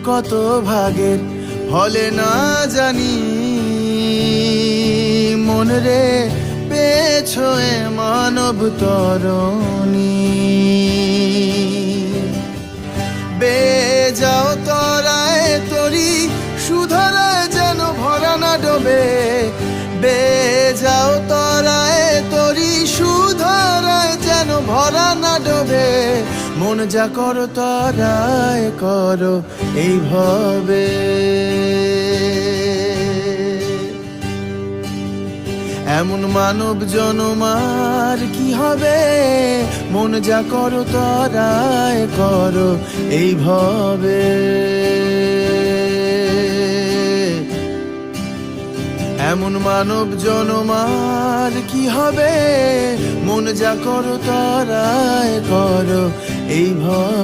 কত ভাগের ফলে না জানি মন রে পেয়েছো এ মানব তরণী। বেজাও তরায় তরি সুধরায় যেন ভরা না ডোবে, বেজাও তরায় তরি সুধরায় যেন ভরা না ডোবে। মন যা করো তরায় করো এইভাবে। এমন মানব জনমার কি হবে, মন যা করো তরায় করো এইভাবে। এমন মানব জনমার কি হবে, মন যা করো তরায় করো এইভাবে।